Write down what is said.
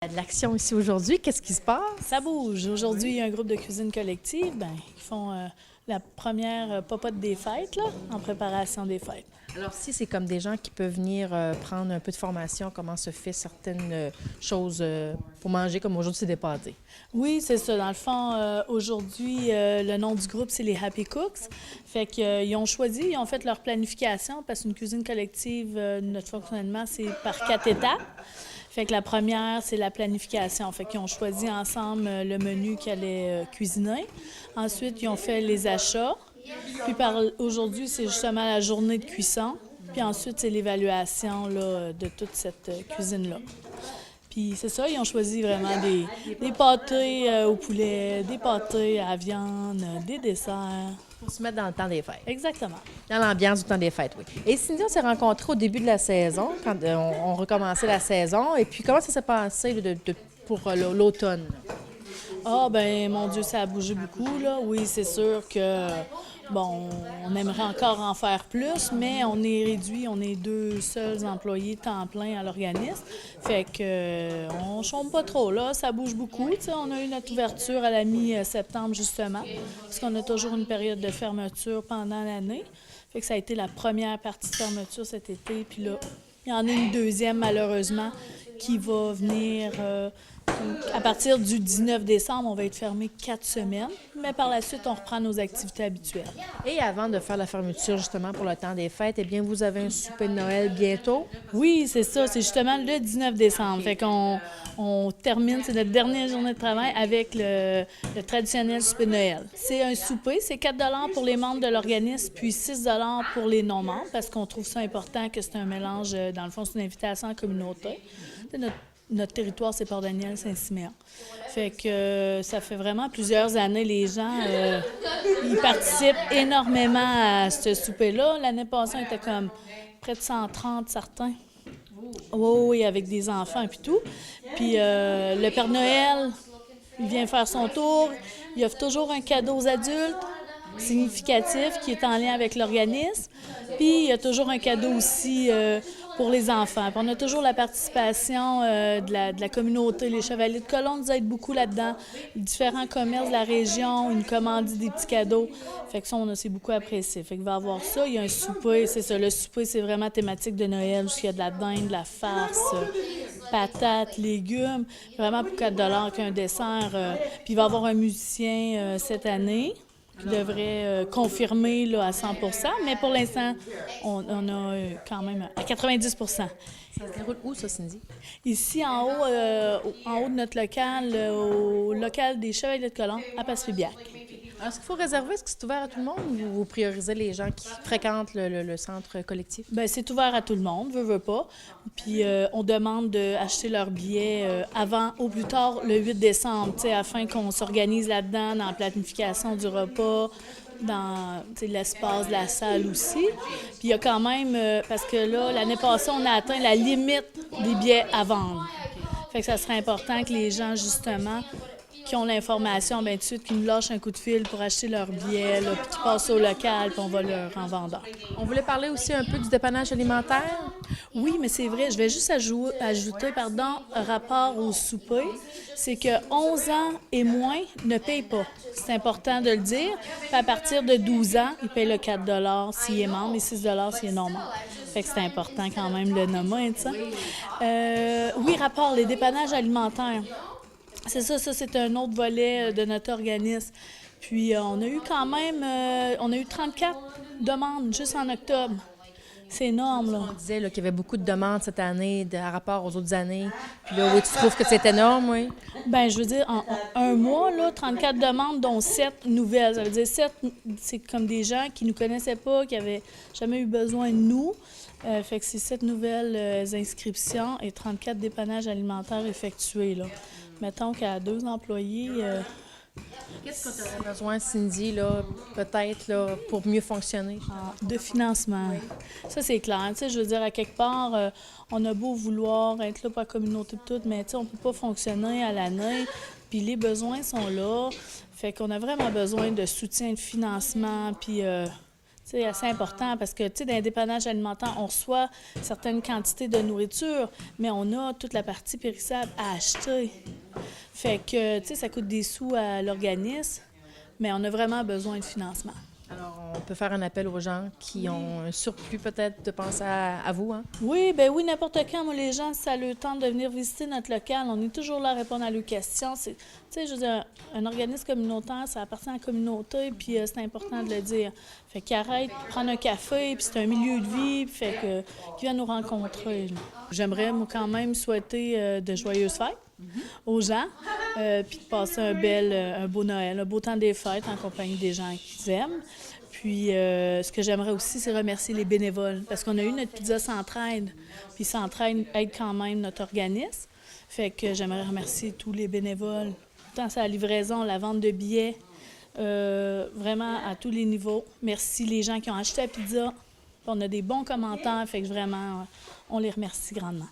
Il y a de l'action ici aujourd'hui. Qu'est-ce qui se passe? Ça bouge. Aujourd'hui, il y a un groupe de cuisine collective. Ils font la première popote des fêtes, là, en préparation des fêtes. Alors, si c'est comme des gens qui peuvent venir prendre un peu de formation, comment se fait certaines choses pour manger, comme aujourd'hui, c'est des pâtés. Oui, c'est ça. Dans le fond, aujourd'hui, le nom du groupe, c'est les Happy Cooks. Fait qu'ils ont choisi, ils ont fait leur planification parce qu'une cuisine collective, notre fonctionnement, c'est par 4 étapes. Fait que la première, c'est la planification. Fait qu'ils ont choisi ensemble le menu qu'ils allaient cuisiner. Ensuite, ils ont fait les achats. Puis aujourd'hui, c'est justement la journée de cuisson. Puis ensuite, c'est l'évaluation là, de toute cette cuisine-là. Puis c'est ça, ils ont choisi vraiment des pâtés au poulet, des pâtés à la viande, des desserts. Pour se mettre dans le temps des fêtes. Exactement. Dans l'ambiance du temps des fêtes, oui. Et Cindy, on s'est rencontrés au début de la saison, quand on recommençait la saison. Et puis, comment ça s'est passé pour l'automne? Ah, ben mon Dieu, ça a bougé beaucoup, là. Oui, c'est sûr que, bon, on aimerait encore en faire plus, mais on est réduit, on est 2 seuls employés temps plein à l'organisme. Fait que on chôme pas trop, là. Ça bouge beaucoup, tu sais. On a eu notre ouverture à la mi-septembre, justement, parce qu'on a toujours une période de fermeture pendant l'année. Fait que ça a été la première partie de fermeture cet été. Puis là, il y en a une deuxième, malheureusement, qui va venir... à partir du 19 décembre, on va être fermé 4 semaines, mais par la suite, on reprend nos activités habituelles. Et avant de faire la fermeture, justement, pour le temps des fêtes, eh bien, vous avez un souper de Noël bientôt? Oui, c'est ça. C'est justement le 19 décembre. Fait qu'on termine, c'est notre dernière journée de travail avec le traditionnel souper de Noël. C'est un souper, c'est 4 pour les membres de l'organisme, puis 6 pour les non-membres, parce qu'on trouve ça important que c'est un mélange, dans le fond, c'est une invitation en communauté. C'est notre territoire, c'est Port-Daniel-Saint-Siméon. Fait que ça fait vraiment plusieurs années, les gens, ils participent énormément à ce souper-là. L'année passée, on était comme près de 130 certains. Oui, avec des enfants et puis tout. Puis le Père Noël, il vient faire son tour. Il offre toujours un cadeau aux adultes significatif qui est en lien avec l'organisme. Puis il y a toujours un cadeau aussi pour les enfants. Puis on a toujours la participation de la communauté. Les Chevaliers de Colombe nous aident beaucoup là-dedans. Différents commerces de la région, ils nous commandent des petits cadeaux. Fait que ça, c'est beaucoup apprécié. Fait qu'il va y avoir ça. Il y a un souper, c'est ça. Le souper, c'est vraiment thématique de Noël, où il y a de la dinde, de la farce, patates, légumes. Vraiment pour 4 qu'un dessert. Puis il va y avoir un musicien cette année qui devrait confirmer là, à 100 mais pour l'instant, on a quand même à 90 Ça se déroule où, ça, Cindy? Ici, en haut de notre local, au local des Chevaliers de Colombe, à Passepébiac. Alors, est-ce qu'il faut réserver? Est-ce que c'est ouvert à tout le monde ou vous priorisez les gens qui fréquentent le centre collectif? Bien, c'est ouvert à tout le monde, veut pas. Puis on demande d'acheter leurs billets avant, au plus tard, le 8 décembre, afin qu'on s'organise là-dedans dans la planification du repas, dans l'espace de la salle aussi. Puis il y a quand même, parce que là, l'année passée, on a atteint la limite des billets à vendre. Fait que ça serait important que les gens, justement, qui ont l'information, bien de suite, qui nous lâchent un coup de fil pour acheter leurs billets, là, puis qui passent au local, puis on va leur en vendre. On voulait parler aussi un peu du dépannage alimentaire. Oui, mais c'est vrai. Je vais juste ajouter, un rapport au souper. C'est que 11 ans et moins ne payent pas. C'est important de le dire. Puis à partir de 12 ans, ils payent le 4 s'il est membre et 6 s'il est non membre. Fait que c'est important quand même de le nommer, tu sais. Oui, rapport, les dépannages alimentaires. C'est ça, c'est un autre volet de notre organisme. Puis on a eu quand même, on a eu 34 demandes juste en octobre. C'est énorme, là. On disait qu'il y avait beaucoup de demandes cette année par rapport aux autres années. Puis là, oui, tu trouves que c'est énorme, oui? Bien, je veux dire, en un mois, là, 34 demandes, dont 7 nouvelles. Ça veut dire 7, c'est comme des gens qui ne nous connaissaient pas, qui n'avaient jamais eu besoin de nous. Fait que c'est 7 nouvelles inscriptions et 34 dépannages alimentaires effectués, là. Mettons qu'à 2 employés... Qu'est-ce que tu aurais besoin, Cindy, là, peut-être, là, pour mieux fonctionner? De financement. Oui. Ça, c'est clair. Tu sais, je veux dire, à quelque part, on a beau vouloir être là pour la communauté toute, mais tu sais, on ne peut pas fonctionner à l'année. Puis les besoins sont là. Fait qu'on a vraiment besoin de soutien, de financement. Puis, tu C'est assez important parce que, dans les dépannages alimentaires, on reçoit certaines quantités de nourriture, mais on a toute la partie périssable à acheter. Fait que, ça coûte des sous à l'organisme, mais on a vraiment besoin de financement. Alors, on peut faire un appel aux gens qui ont un surplus peut-être de penser à vous, hein? Oui, n'importe quand. Moi, les gens, si ça leur tente de venir visiter notre local, on est toujours là à répondre à leurs questions. Je veux dire, un organisme communautaire, ça appartient à la communauté, puis c'est important de le dire. Fait qu'ils arrêtent de prendre un café, puis c'est un milieu de vie, puis fait que qu'ils viennent nous rencontrer. J'aimerais, moi, quand même, souhaiter de joyeuses fêtes aux gens, puis de passer un beau Noël, un beau temps des fêtes en compagnie des gens qu'ils aiment. Puis, ce que j'aimerais aussi, c'est remercier les bénévoles, parce qu'on a eu notre pizza S'entraide, puis S'entraide aide quand même notre organisme. Fait que j'aimerais remercier tous les bénévoles, tant c'est la livraison, la vente de billets, vraiment à tous les niveaux. Merci les gens qui ont acheté la pizza. On a des bons commentaires, fait que vraiment, on les remercie grandement.